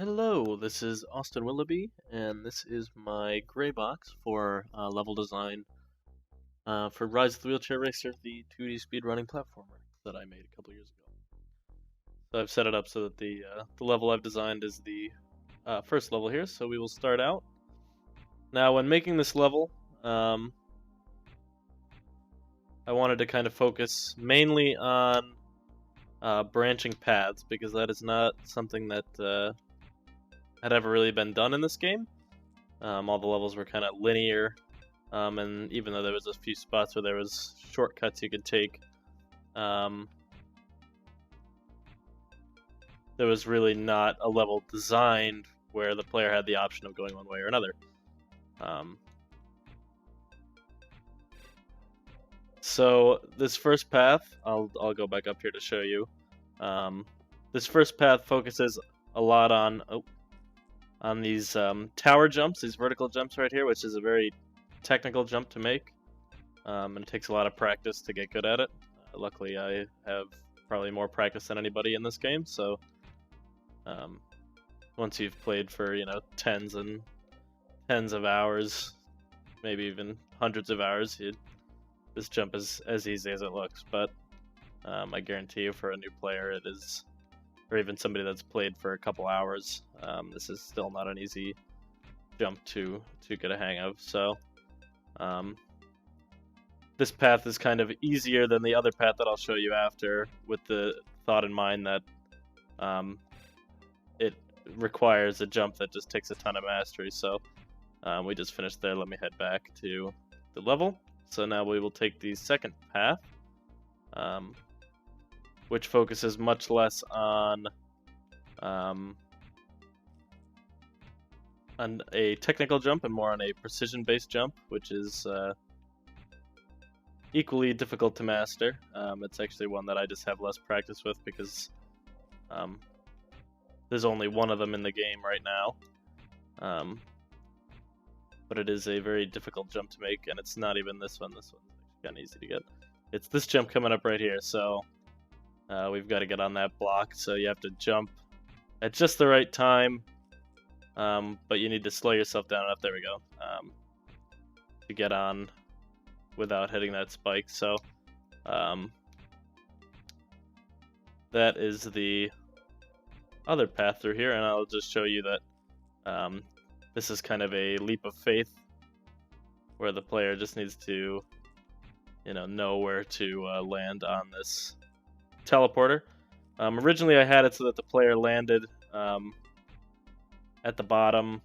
Hello, this is Austin Willoughby, and this is my Graybox for level design for Rise of the Wheelchair Racer, the 2D speedrunning platformer that I made a couple years ago. So I've set it up so that the level I've designed is the first level here, so we will start out. Now, when making this level, I wanted to kind of focus mainly on branching paths, because that is not something that had ever really been done in this game. All the levels were kind of linear, and even though there was a few spots where there was shortcuts you could take, there was really not a level designed where the player had the option of going one way or another. So this first path, I'll go back up here to show you. This first path focuses a lot on these tower jumps, these vertical jumps right here, which is a very technical jump to make, and it takes a lot of practice to get good at it. Luckily, I have probably more practice than anybody in this game, so once you've played for tens and tens of hours, maybe even hundreds of hours, this jump is as easy as it looks. But I guarantee you, for a new player, it is, or even somebody that's played for a couple hours, this is still not an easy jump to get a hang of. So this path is kind of easier than the other path that I'll show you after, with the thought in mind that it requires a jump that just takes a ton of mastery. So we just finished there. Let me head back to the level. So now we will take the second path, which focuses much less on a technical jump and more on a precision-based jump, which is equally difficult to master. It's actually one that I just have less practice with because there's only one of them in the game right now. But it is a very difficult jump to make, and it's not even this one. This one's actually kind of easy to get. It's this jump coming up right here, so we've got to get on that block. So you have to jump at just the right time, but you need to slow yourself down enough, there we go, to get on without hitting that spike. So that is the other path through here, and I'll just show you that this is kind of a leap of faith, where the player just needs to know where to land on this teleporter. Originally I had it so that the player landed at the bottom,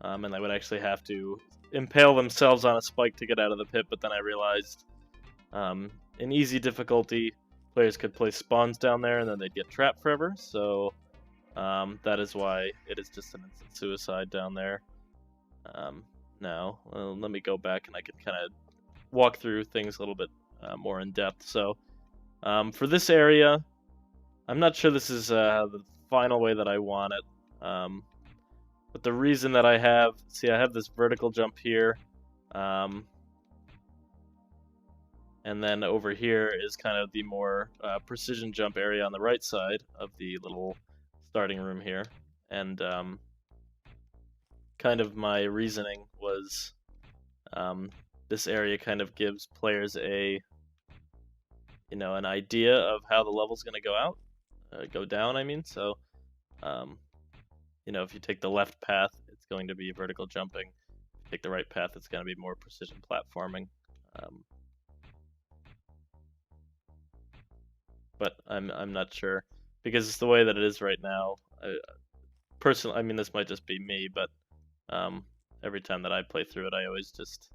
and they would actually have to impale themselves on a spike to get out of the pit, but then I realized in easy difficulty, players could place spawns down there and then they'd get trapped forever, so that is why it is just an instant suicide down there. Now, let me go back and I can kind of walk through things a little bit more in depth. So for this area, I'm not sure this is the final way that I want it, but the reason that I have this vertical jump here, and then over here is kind of the more precision jump area on the right side of the little starting room here. And kind of my reasoning was this area kind of gives players an idea of how the level's going to go down, I mean. So if you take the left path, it's going to be vertical jumping. If you take the right path, it's going to be more precision platforming. But I'm not sure, because it's the way that it is right now. Personally, I mean, this might just be me, but every time that I play through it, I always just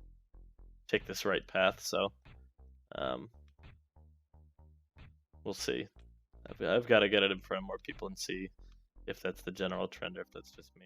take this right path. So we'll see. I've got to get it in front of more people and see if that's the general trend or if that's just me.